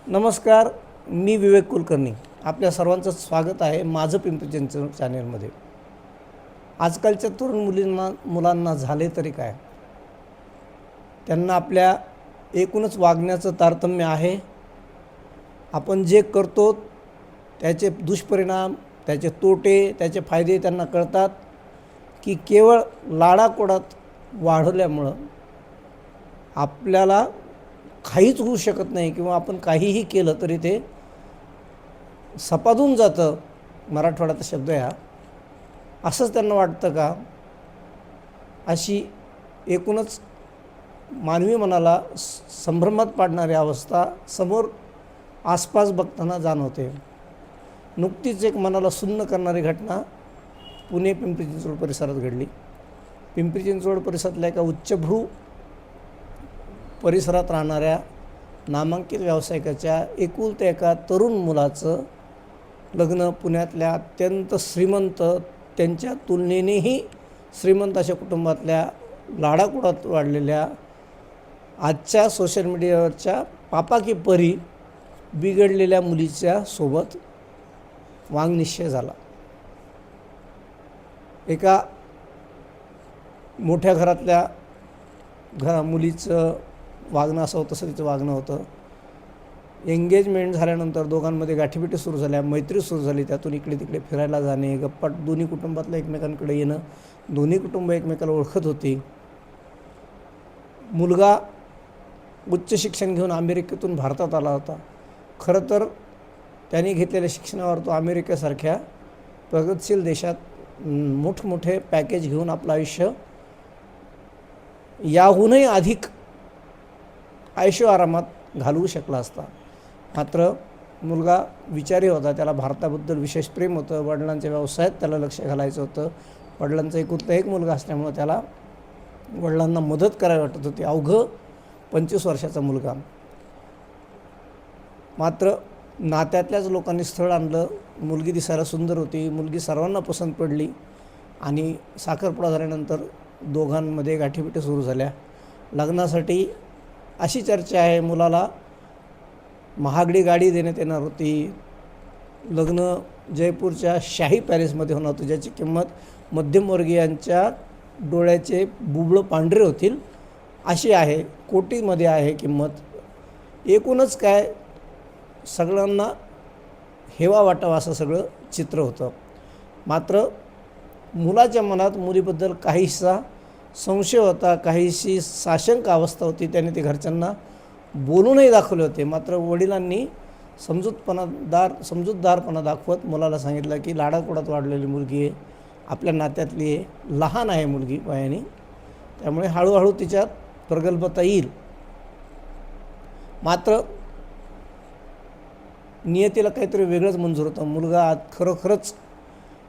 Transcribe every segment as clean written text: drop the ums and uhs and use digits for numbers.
नमस्कार, मी विवेक कुलकर्णी. आपल्या सर्वांचं स्वागत आहे माझं पिंपरी चिंचवड चॅनेलमध्ये. आजकालच्या तरुण मुलांना झाले तरी काय, त्यांना आपल्या एकूणच वागण्याचं तारतम्य आहे. आपण जे करतो त्याचे दुष्परिणाम, त्याचे तोटे, त्याचे फायदे त्यांना कळतात की केवळ लाडाकोडात वाढवल्यामुळं आपल्याला काहीच होऊ शकत नाही किंवा आपण काहीही केलं तरी ते सपादून जातं. मराठवाड्याचा शब्द आहे हा. असंच त्यांना वाटतं का? अशी एकूणच मानवी मनाला संभ्रमात पाडणारी अवस्था समोर आसपास बघताना जाणवते. नुकतीच एक मनाला सुन्न करणारी घटना पुणे पिंपरी चिंचवड परिसरात घडली. पिंपरी चिंचवड परिसरातल्या एका उच्चभ्रू परिसरात राहणाऱ्या नामांकित व्यावसायिकाच्या एकुलत्या एका तरुण मुलाचं लग्न पुण्यातल्या अत्यंत श्रीमंत, त्यांच्या तुलनेनेही श्रीमंत अशा कुटुंबातल्या लाडाकुडात वाढलेल्या, आजच्या सोशल मीडियावरच्या पापा की परी बिघडलेल्या मुलीच्या सोबत वांगनिश्चय झाला. एका मोठ्या घरातल्या मुलीचं वागणं असं होतं, तसं तिचं वागणं होतं. एंगेजमेंट झाल्यानंतर दोघांमध्ये गाठीभेटी सुरू झाल्या, मैत्री सुरू झाली. त्यातून इकडे तिकडे फिरायला जाणे, गप्पा, दोन्ही कुटुंबातलं एकमेकांकडे येणं, दोन्ही कुटुंब एकमेकाला ओळखत होती. मुलगा उच्च शिक्षण घेऊन अमेरिकेतून भारतात आला होता. खरं तर त्याने घेतलेल्या शिक्षणावर तो अमेरिकेसारख्या प्रगतशील देशात मोठमोठे पॅकेज घेऊन आपलं आयुष्य याहूनही अधिक आयुष्य आरामात घालवू शकला असता. मात्र मुलगा विचारी होता, त्याला भारताबद्दल विशेष प्रेम होतं. वडिलांच्या व्यवसायात त्याला लक्ष घालायचं होतं. वडिलांचा एकुलता एक मुलगा असल्यामुळं त्याला वडिलांना मदत करायला वाटत होती. अवघं 25 वर्षाचा मुलगा. मात्र नात्यातल्याच लोकांनी स्थळ आणलं. मुलगी दिसायला सुंदर होती, मुलगी सर्वांना पसंत पडली आणि साखरपुडा झाल्यानंतर दोघांमध्ये गाठीभेटी सुरू झाल्या. लग्नासाठी अशी चर्चा आहे, मुलाला महागडी गाडी देण्यात येणार होती. लग्न जयपूरच्या शाही पॅलेसमध्ये होणार होतं, ज्याची किंमत मध्यमवर्गीयांच्या डोळ्याचे बुबळं पांढरे होतील अशी आहे. कोटीमध्ये आहे किंमत. एकूणच काय, सगळ्यांना हेवा वाटावा असं सगळं चित्र होतं. मात्र मुलाच्या मनात मुलीबद्दल काहीसा संशय होता, काहीशी साशंक अवस्था होती. त्याने ते घरच्यांना बोलूनही दाखवले होते. मात्र वडिलांनी समजूतदारपणा दाखवत मुलाला सांगितलं की लाडाकोडात वाढलेली मुलगी आहे, आपल्या नात्यातली आहे, लहान आहे मुलगी वयाने, त्यामुळे हळूहळू तिच्यात प्रगल्भता येईल. मात्र नियतीला काहीतरी वेगळंच मंजूर होतं. मुलगा खरोखरच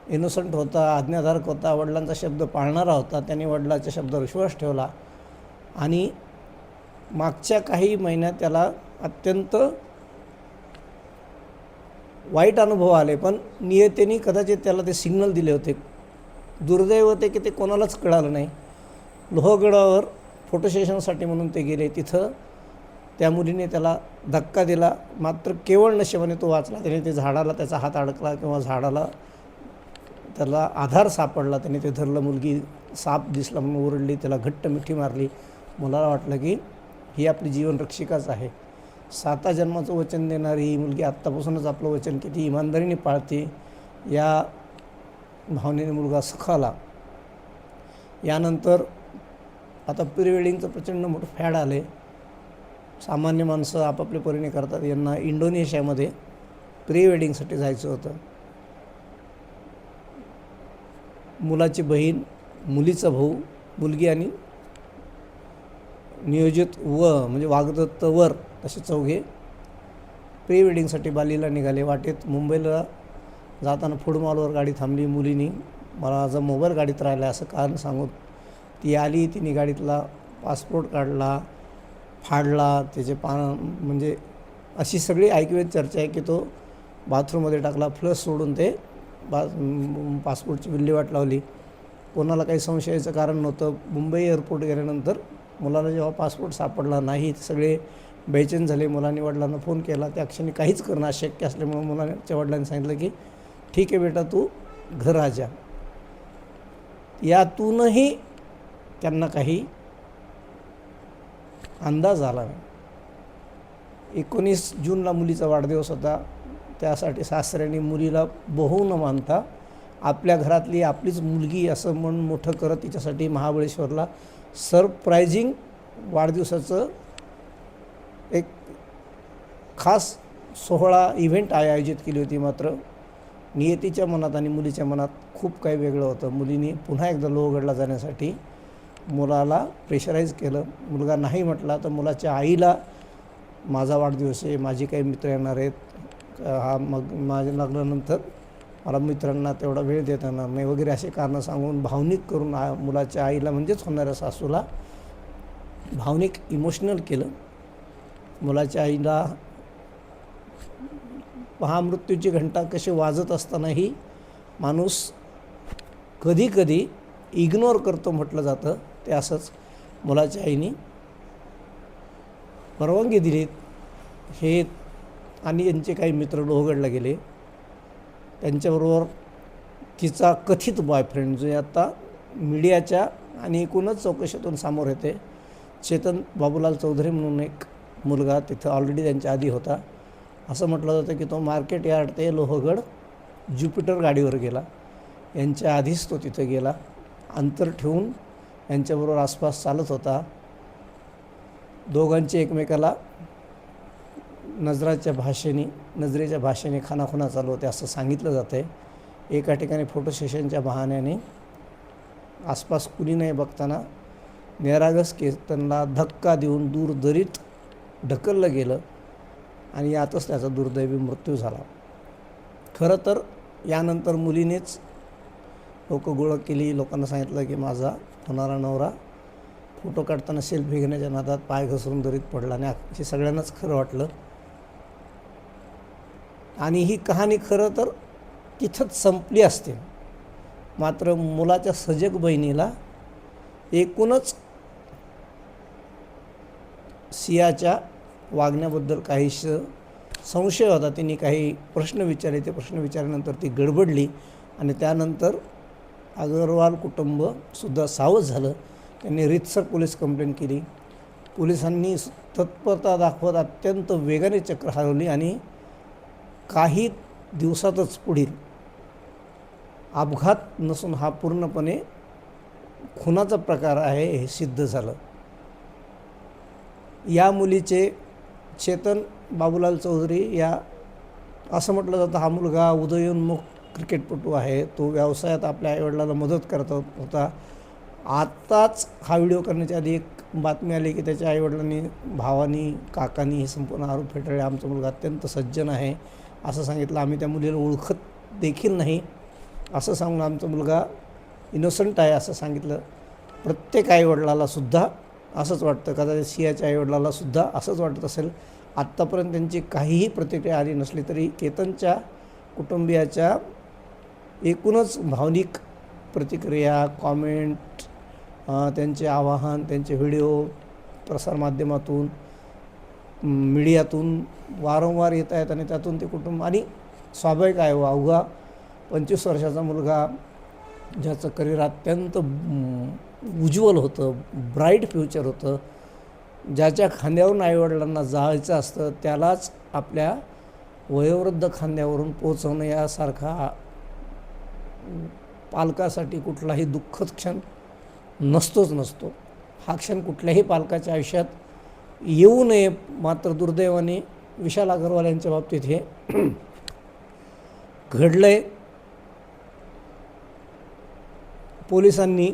इनोसंट होता, आज्ञाधारक होता, वडिलांचा शब्द पाळणारा होता. त्याने वडिलांच्या शब्दावर विश्वास ठेवला आणि मागच्या काही महिन्यात त्याला अत्यंत वाईट अनुभव आले, पण नियतीने कदाचित त्याला ते सिग्नल दिले होते. दुर्दैव होते की ते कोणालाच कळालं नाही. लोहगडावर फोटो सेशनसाठी म्हणून ते गेले. तिथं त्या मुलीने त्याला धक्का दिला. मात्र केवळ नशिबाने तो वाचला. त्याने ते झाडाला त्याचा हात अडकला किंवा झाडाला त्याला आधार सापडला. त्याने ते धरलं. मुलगी साप दिसला म्हणून ओरडली, त्याला घट्ट मिठी मारली. मुलाला वाटलं की ही आपली जीवनरक्षिकाच आहे. 7 जन्माचं वचन देणारी ही मुलगी आत्तापासूनच आपलं वचन किती इमानदारीने पाळते, या भावनेने मुलगा सुखावला. यानंतर आता प्री वेडिंगचं प्रचंड मोठं फॅड आले. सामान्य माणसं आपापल्या परीने करतात. यांना इंडोनेशियामध्ये प्री वेडिंगसाठी जायचं होतं. मुलाची बहीण, मुलीचा भाऊ, मुलगी आणि नियोजित म्हणजे वागदत्त वर असे चौघे प्री वेडिंगसाठी बालीला निघाले. वाटेत मुंबईला जाताना फूड मॉलवर गाडी थांबली. मुलीने माझा मोबाईल गाडीत राहिला असं कारण सांगून ती आली. तिने गाडीतला पासपोर्ट काढला, फाडला, त्याचे म्हणजे अशी सगळी ऐकवेत चर्चा आहे की तो बाथरूममध्ये टाकला. फ्लश सोडून ते पासपोर्टची विल्हेवाट लावली. कोणाला काही संशयाचं कारण नव्हतं. मुंबई एअरपोर्ट गेल्यानंतर मुलाला जेव्हा पासपोर्ट सापडला नाही, सगळे बेचैन झाले. मुलांनी वडिलांना फोन केला. त्या क्षणी काहीच करणं अशक्य असल्यामुळे मुलाच्या वडिलांनी सांगितलं की ठीक आहे बेटा, तू घर आ जा. यातूनही त्यांना काही अंदाज आला नाही. 19 जूनला मुलीचा वाढदिवस होता. त्यासाठी सासऱ्यांनी मुलीला बहू न मानता आपल्या घरातली आपलीच मुलगी असं म्हणून मोठं करत तिच्यासाठी महाबळेश्वरला सरप्रायझिंग वाढदिवसाचं एक खास सोहळा इव्हेंट आयोजित केली होती. मात्र नियतीच्या मनात आणि मुलीच्या मनात खूप काही वेगळं होतं. मुलीने पुन्हा एकदा लोहगडला जाण्यासाठी मुलाला प्रेशराईज केलं. मुलगा नाही म्हटला तर मुलाच्या आईला माझा वाढदिवस आहे, माझी काही मित्र येणार आहेत, मग माझ्या लग्नानंतर मला मित्रांना तेवढा वेळ देता येणार नाही वगैरे असे कारणं सांगून भावनिक करून मुलाच्या आईला म्हणजेच होणाऱ्या सासूला भावनिक इमोशनल केलं. मुलाच्या आईला महामृत्यूची घंटा कशी वाजत असतानाही माणूस कधी कधी इग्नोर करतो म्हटलं जातं, ते असंच मुलाच्या आईने परवानगी दिली. हे आणि यांचे काही मित्र लोहगडला गेले. त्यांच्याबरोबर तिचा कथित बॉयफ्रेंड, जो आता मीडियाच्या आणि एकूणच चौकशीतून समोर येते, चेतन बाबूलाल चौधरी म्हणून एक मुलगा तिथं ऑलरेडी त्यांच्या आधी होता. असं म्हटलं जातं की तो मार्केट यार्ड ते लोहगड ज्युपिटर गाडीवर गेला. यांच्या आधीच तो तिथं गेला. अंतर ठेवून यांच्याबरोबर आसपास चालत होता. दोघांचे एकमेकाला नजरेच्या भाषेने खानाखुणा चालू होते असं सांगितलं जातं आहे. एका ठिकाणी फोटो सेशनच्या बहाण्याने आसपास कुणी नाही बघताना निरागस केतनला धक्का देऊन दूर दरीत ढकललं गेलं आणि यातच त्याचा दुर्दैवी मृत्यू झाला. खरं तर यानंतर मुलीनेच लोकं गोळा केली. लोकांना सांगितलं की माझा होणारा नवरा फोटो काढताना सेल्फी घेण्याच्या नादात पाय घसरून दरीत पडला आणि हे सगळ्यांनाच खरं वाटलं. आणि ही कहाणी खरं तर तिथंच संपली असते. मात्र मुलाच्या सजग बहिणीला एकूणच सियाच्या वागण्याबद्दल काहीसं संशय होता. तिने काही प्रश्न विचारले. ते प्रश्न विचारल्यानंतर ती गडबडली आणि त्यानंतर अग्रवाल कुटुंबसुद्धा सावध झालं. त्यांनी रीतसर पोलीस कंप्लेंट केली. पोलिसांनी तत्परता दाखवत अत्यंत वेगाने चक्र हलवली आणि काही दिवसातच पुढील अपघात नसून हा पूर्णपणे खुनाचा प्रकार आहे हे सिद्ध झालं. या मुलीचे चेतन बाबूलाल चौधरी या असं म्हटलं जातं हा मुलगा उदयोन्मुख क्रिकेटपटू आहे. तो व्यवसायात आपल्या आईवडिलांना मदत करत होता. आत्ताच हा व्हिडिओ करण्याच्या आधी एक बातमी आली की त्याच्या आईवडिलांनी, भावानी, काकांनी हे संपूर्ण आरोप फेटाळले. आमचा मुलगा अत्यंत सज्जन आहे असं सांगितलं. आम्ही त्या मुलीला ओळखत देखील नाही असं सांगून आमचा मुलगा इनोसंट आहे असं सांगितलं. प्रत्येक आईवडिलालासुद्धा असंच वाटतं. कदाचित सियाच्या आईवडिलालासुद्धा असंच वाटत असेल. आत्तापर्यंत त्यांची काहीही प्रतिक्रिया आली नसली तरी केतनच्या कुटुंबियाच्या एकूणच भावनिक प्रतिक्रिया, कॉमेंट, त्यांचे आवाहन, त्यांचे व्हिडिओ प्रसारमाध्यमातून, मीडियातून वारंवार येत आहेत आणि त्यातून ते कुटुंब आणि स्वाभाविक आहे. अवघा 25 वर्षाचा मुलगा ज्याचं करिअर अत्यंत उज्ज्वल होतं, ब्राईट फ्युचर होतं, ज्याच्या खांद्यावरून आईवडिलांना जायचं असतं त्यालाच आपल्या वयोवृद्ध खांद्यावरून पोचवणं यासारखा पालकासाठी कुठलाही दुःखद क्षण नसतो. हा क्षण कुठल्याही पालकाच्या आयुष्यात येऊ नये. मात्र दुर्दैवाने विशाल अग्रवाल यांच्या बाबतीत हे घडलं आहे. पोलिसांनी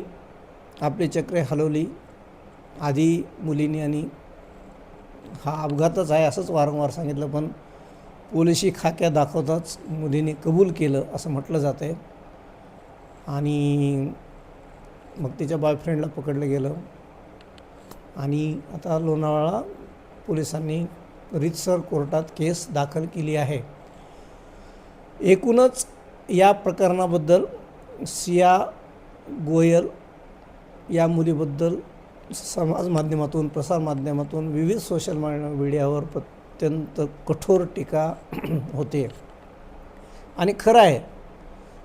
आपली चक्रे हलवली. आधी मुलींनी आणि हा अपघातच आहे असंच वारंवार सांगितलं, पण पोलिसी खाक्या दाखवताच मुलीने कबूल केलं असं म्हटलं जातं आहे. आणि मग तिच्या बॉयफ्रेंडला पकडलं गेलं आणि आता लोणावळा पोलिसांनी रीतसर कोर्टात केस दाखल केली आहे. एकूणच या प्रकरणाबद्दल सिया गोयल या मुलीबद्दल समाज माध्यमातून, प्रसारमाध्यमातून, विविध सोशल मीडियावर अत्यंत कठोर टीका होते. आणि खरं आहे,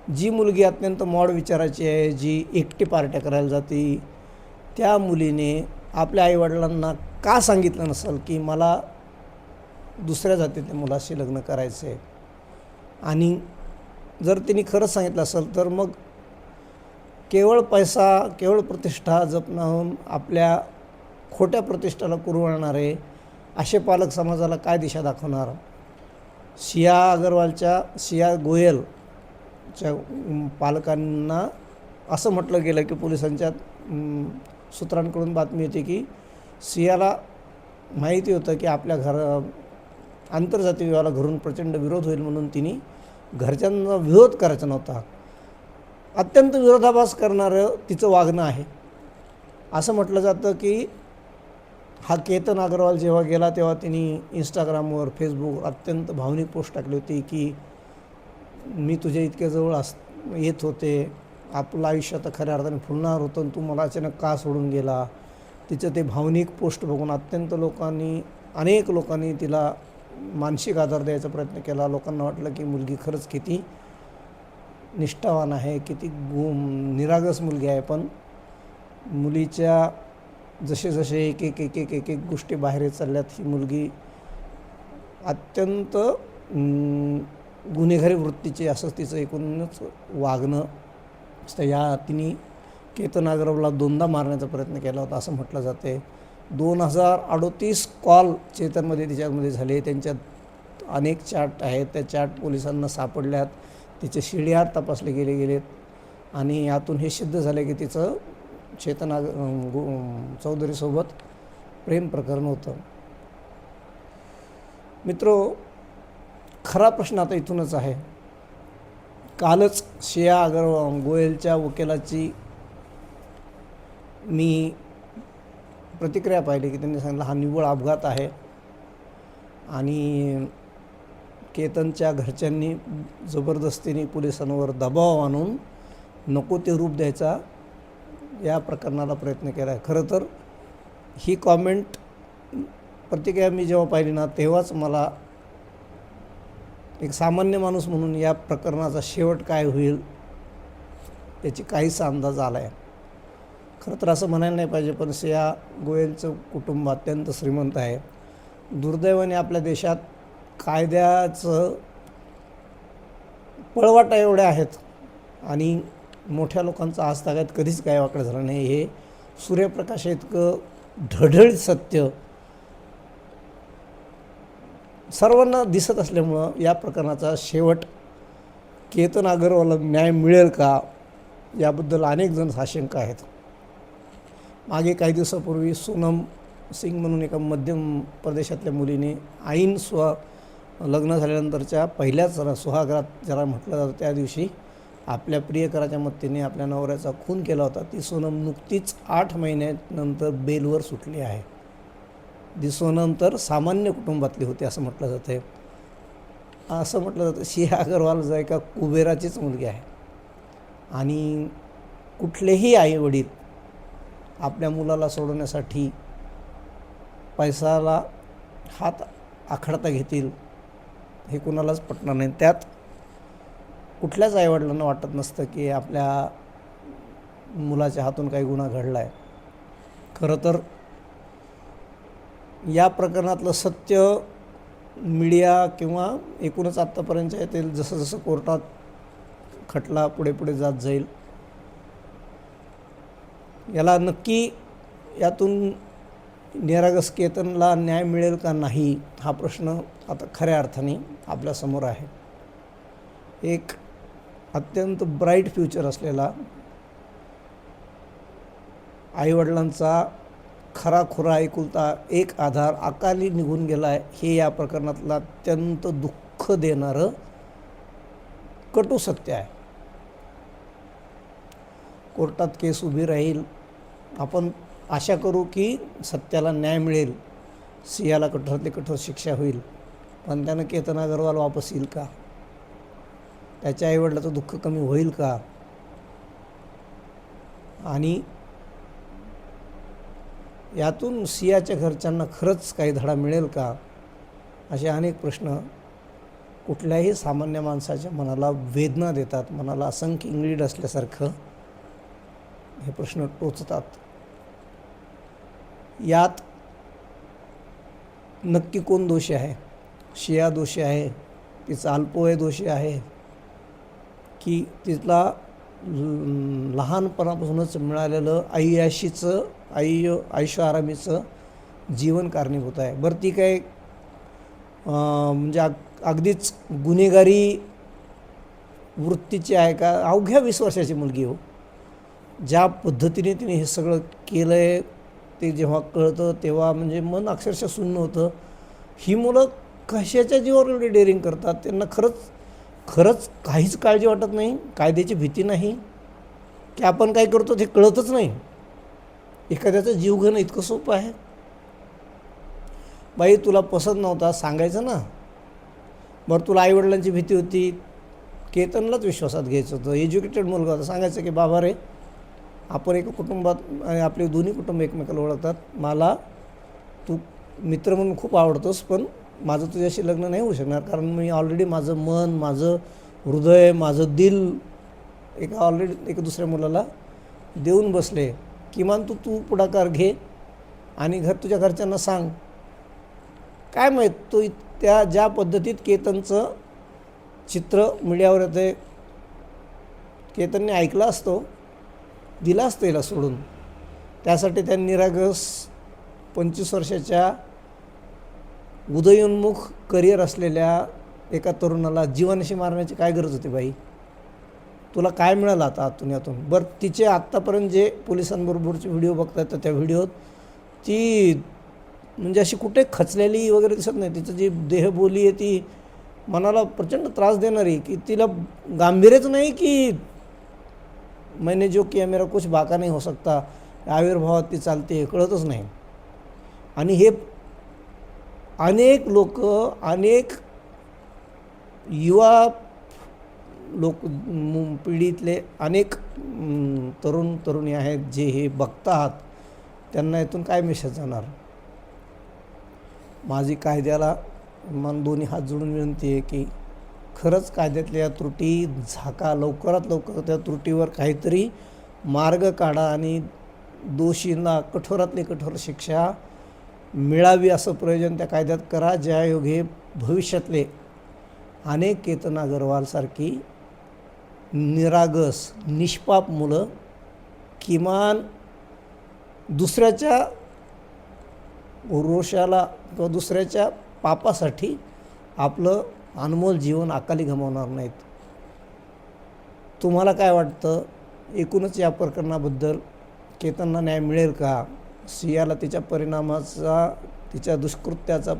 जी मुलगी अत्यंत मॉड विचाराची आहे, जी एकटी पार्ट्या करायला जाते, त्या मुलीने आपल्या आईवडिलांना का सांगितलं नसेल की मला दुसऱ्या जातीतल्या मुलाशी लग्न करायचं आहे? आणि जर तिने खरंच सांगितलं असेल तर मग केवळ पैसा, केवळ प्रतिष्ठा जपणं आपल्या खोट्या प्रतिष्ठाला कुरवाळणारे असे पालक समाजाला काय दिशा दाखवणार? शिया गोयलच्या पालकांना असं म्हटलं गेलं की पोलिसांच्या सूत्रांकडून बातमी होती की सियाला माहिती होतं की आपल्या आंतरजातीय विवाहाला घरून प्रचंड विरोध होईल, म्हणून तिने घरच्यांना विरोध करायचा नव्हता. अत्यंत विरोधाभास करणारं तिचं वागणं आहे. असं म्हटलं जातं की हा केतन अग्रवाल जेव्हा गेला तेव्हा तिने इंस्टाग्रामवर, फेसबुकवर अत्यंत भावनिक पोस्ट टाकली होती की मी तुझ्या इतक्या जवळ येत होते, आपलं आयुष्य आता खऱ्या अर्थाने फुलणार होतं आणि तू मला अचानक का सोडून गेला. तिचं ते भावनिक पोस्ट बघून अनेक लोकांनी तिला मानसिक आधार द्यायचा प्रयत्न केला. लोकांना वाटलं की मुलगी खरंच किती निष्ठावान आहे, किती निरागस मुलगी आहे. पण मुलीच्या जसे एक एक गोष्टी बाहेर येत चालल्यात, ही मुलगी अत्यंत गुन्हेगारी वृत्तीची असं तिचं एकूणच वागणं असतं. तिने केतन अग्रवालला 2दा मारण्याचा प्रयत्न केला होता असं म्हटलं जाते. 2038 कॉल चेतनमध्ये तिच्यामध्ये झाले. त्यांच्यात अनेक चॅट आहेत, त्या चॅट पोलिसांना सापडल्यात, तिचे CDR तपासले गेलेत आणि यातून हे सिद्ध झाले की तिचं चेतन चौधरीसोबत प्रेम प्रकरण होतं. मित्रो, खरा प्रश्न आता इथूनच आहे. कालच शिया गोयलच्या वकिलाची मी प्रतिक्रिया पाहिली की त्यांनी सांगितलं हा निव्वळ अपघात आहे आणि केतनच्या घरच्यांनी जबरदस्तीने पोलिसांवर दबाव आणून नको ते रूप द्यायचा या प्रकरणाला प्रयत्न केला आहे. खरं तर ही प्रतिक्रिया मी जेव्हा पाहिली ना, तेव्हाच मला एक सामान्य माणूस म्हणून या प्रकरणाचा शेवट काय होईल याची काहीसा अंदाज आला आहे. खरं तर असं म्हणायला नाही पाहिजे, पण शिया गोयलचं कुटुंब अत्यंत श्रीमंत आहे. दुर्दैवाने आपल्या देशात कायद्याचं पळवाटा एवढे आहेत आणि मोठ्या लोकांचं आजतागायत कधीच काय वाकडं झालं नाही. हे सूर्यप्रकाश इतकं ढळढळीत सत्य सर्वांना दिसत असल्यामुळं या प्रकरणाचा शेवट केतन अग्रवालला न्याय मिळेल का याबद्दल अनेक जण साशंक आहेत. मागे काही दिवसापूर्वी सोनम सिंग म्हणून एका मध्यम प्रदेशातल्या मुलीने लग्न झाल्यानंतरच्या पहिल्याच सुहागरात ज्याला म्हटलं जातं त्या दिवशी आपल्या प्रियकराच्या मदतीने आपल्या नवऱ्याचा खून केला होता. ती सोनम नुकतीच 8 महिन्यानंतर बेलवर सुटली आहे. ती सोनम तर सामान्य कुटुंबातली होती असं म्हटलं जातं आहे. असं म्हटलं जातं शिया अग्रवाल जर एका कुबेराचीच मुलगी आहे आणि कुठलेही आईवडील आपल्या मुलाला सोडवण्यासाठी पैसाला हात आखडता घेतील हे कुणालाच पटणार नाही. त्यात कुठल्याच आईवडिलांना वाटत नसतं की आपल्या मुलाच्या हातून काही गुन्हा घडला आहे. खरं तर या प्रकरणातलं सत्य मीडिया किंवा एकूणच आत्तापर्यंत येतील जसं जसं कोर्टात खटला पुढे जात जाईल, याला नक्की यातून निरागस केतनला न्याय मिळेल का नाही हा प्रश्न आता खऱ्या अर्थाने आपल्यासमोर आहे. एक अत्यंत ब्राईट फ्युचर असलेला, आईवडिलांचा खराखुरा एकुलता एक आधार अकाली निघून गेला आहे, हे या प्रकरणातलं अत्यंत दुःख देणारं कटू सत्य आहे. कोर्टात केस उभी राहील, आपण आशा करू की सत्याला न्याय मिळेल, सियाला कठोरातली कठोर शिक्षा होईल. पण त्यानं केतन अग्रवाल वापस येईल का? त्याच्या आईवडिलाचं दुःख कमी होईल का? आणि यातून सियाच्या घरच्यांना खरंच काही धडा मिळेल का, असे अनेक प्रश्न कुठल्याही सामान्य माणसाच्या मनाला वेदना देतात, मनाला असंख्य इंग्लिड असल्यासारखं हे प्रश्न टोचतात. यात नक्की कोण दोषी आहे? शिया दोषी आहे, तिचा अल्पवय दोषी आहे, की तिला लहानपणापासूनच मिळालेलं ऐशो आरामीचं जीवन कारणीभूत आहे? बरं, ती काय म्हणजे अगदीच गुन्हेगारी वृत्तीची आहे का? अवघ्या 20 वर्षाची मुलगी हो. ज्या पद्धतीने तिने हे सगळं केलं आहे ते जेव्हा कळतं तेव्हा म्हणजे मन अक्षरशः सुन्न होतं. ही मुलं कशाच्या जीवावर एवढी डेअरिंग करतात? त्यांना खरंच काहीच काळजी वाटत नाही, कायद्याची भीती नाही, की आपण काय करतो ते कळतच नाही. एखाद्याचा जीव घेणं इतकं सोपं आहे? बाई, तुला पसंत नव्हता सांगायचं ना. बरं, तुला आईवडिलांची भीती होती, केतनलाच विश्वासात घ्यायचं होतं, एज्युकेटेड मुलगा होता, सांगायचं की बाबा रे, आपण एका कुटुंबात आणि आपले दोन्ही कुटुंब एकमेकाला ओळखतात, मला तू मित्र म्हणून खूप आवडतोस, पण माझं तुझ्याशी लग्न नाही होऊ शकणार, कारण मी ऑलरेडी माझं मन, माझं हृदय, माझं दिल एका दुसऱ्या मुलाला देऊन बसले. किमान तू पुढाकार घे आणि तुझ्या घरच्यांना सांग. काय माहीत तो त्या ज्या पद्धतीत केतनचं चित्र मीडियावर येतं, केतनने ऐकला असतो, दिला असतं याला सोडून. त्यासाठी त्यांनी निरागस 25 वर्षाच्या उदयोन्मुख करिअर असलेल्या एका तरुणाला जीवानिशी मारण्याची काय गरज होती बाई? तुला काय मिळालं आता आतून यातून? बरं, तिचे आत्तापर्यंत जे पोलिसांबरोबरचे व्हिडिओ बघतात तर त्या व्हिडिओत ती म्हणजे अशी कुठे खचलेली वगैरे दिसत नाही. तिचं जी देहबोली आहे ती मनाला प्रचंड त्रास देणारी, की तिला गांभीर्यच नाही की मैंने जो किया मेरा कुछ बाका नहीं हो सकता, आविर्भावात ती चालते, कळतच नाही. आणि हे अनेक लोक, अनेक युवा लोक, पिढीतले अनेक तरुणी आहेत जे हे बघतात, त्यांना यातून काय मेसेज जाणार? माझी कायद्याला दोन्ही हात जोडून विनंती आहे की खरंच कायद्यातल्या या त्रुटी झाका, लवकरात लवकर त्या त्रुटीवर काहीतरी मार्ग काढा आणि दोषींना कठोरातली कठोर शिक्षा मिळावी असं प्रयोजन त्या कायद्यात करा, ज्यायोगे भविष्यातले अनेक केतन अग्रवालसारखी निरागस निष्पाप मुलं किमान दुसऱ्याच्या रोषाला किंवा दुसऱ्याच्या पापासाठी आपलं अनमोल जीवन अकाली गमावणार नाहीत. तुम्हाला काय वाटतं? एकूणच या प्रकरणाबद्दल केतनला न्याय मिळेल का? सियाला तिच्या परिणामाचा, तिच्या दुष्कृत्याचा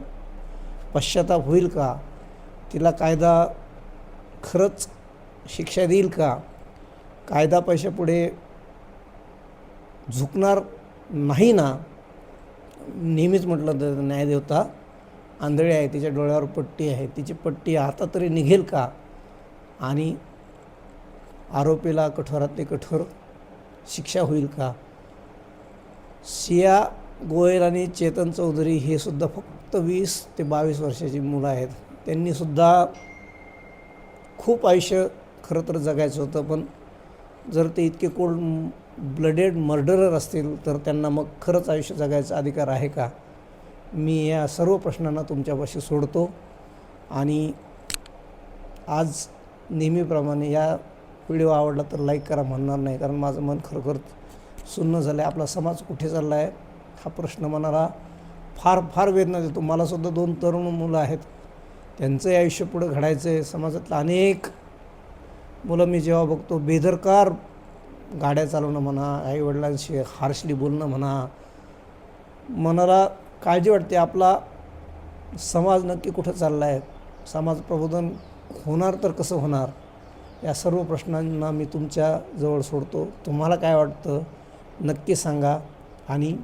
पश्चाताप होईल का? तिला कायदा खरंच शिक्षा देईल का? कायदा पैशापुढे झुकणार नाही ना? नेहमीच म्हटलं तर न्यायदेवता आंधळी आहे, तिच्या डोळ्यावर पट्टी आहे, तिची पट्टी आता तरी निघेल का? आणि आरोपीला कठोरातली कठोर शिक्षा होईल का? सिया गोयल आणि चेतन चौधरी हे सुद्धा फक्त 20 ते 22 वर्षाची मुलं आहेत. त्यांनीसुद्धा खूप आयुष्य खरं तर जगायचं होतं, पण जर ते इतके कोल्ड ब्लडेड मर्डरर असतील तर त्यांना मग खरंच आयुष्य जगायचा अधिकार आहे का? मी या सर्व प्रश्नांना तुमच्यापाशी सोडतो आणि आज नेहमीप्रमाणे या व्हिडिओ आवडला तर लाईक करा म्हणणार नाही, कारण माझं मन खरोखर सुन्न झालं आहे. आपला समाज कुठे चालला आहे हा प्रश्न मनाला फार फार वेदना देतो. मलासुद्धा 2 तरुण मुलं आहेत, त्यांचंही आयुष्य पुढं घडायचं आहे. समाजातलं अनेक मुलं मी जेव्हा बघतो बेदरकार गाड्या चालवणं म्हणा, आईवडिलांशी हार्शली बोलणं म्हणा, मनाला काळजी वाटते. आपला समाज नक्की कुठं चालला आहे? समाज प्रबोधन होणार तर कसं होणार? या सर्व प्रश्नांना मी तुमच्याजवळ सोडतो. तुम्हाला काय वाटतं नक्की सांगा आणि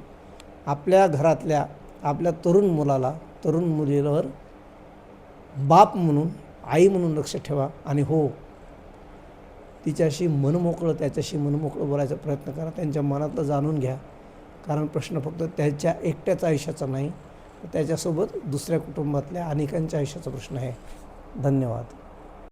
आपल्या घरातल्या आपल्या तरुण मुलाला, तरुण मुलीवर बाप म्हणून, आई म्हणून लक्ष ठेवा आणि हो, तिच्याशी मनमोकळं, त्याच्याशी मनमोकळं बोलायचा प्रयत्न करा. त्यांच्या मनातलं जाणून घ्या कारण प्रश्न फक्त त्याच्या एकट्याच्या आयुष्याचा नाही, तर त्याच्यासोबत दुसऱ्या कुटुंबातल्या अनेकांच्या आयुष्याचा प्रश्न आहे. धन्यवाद.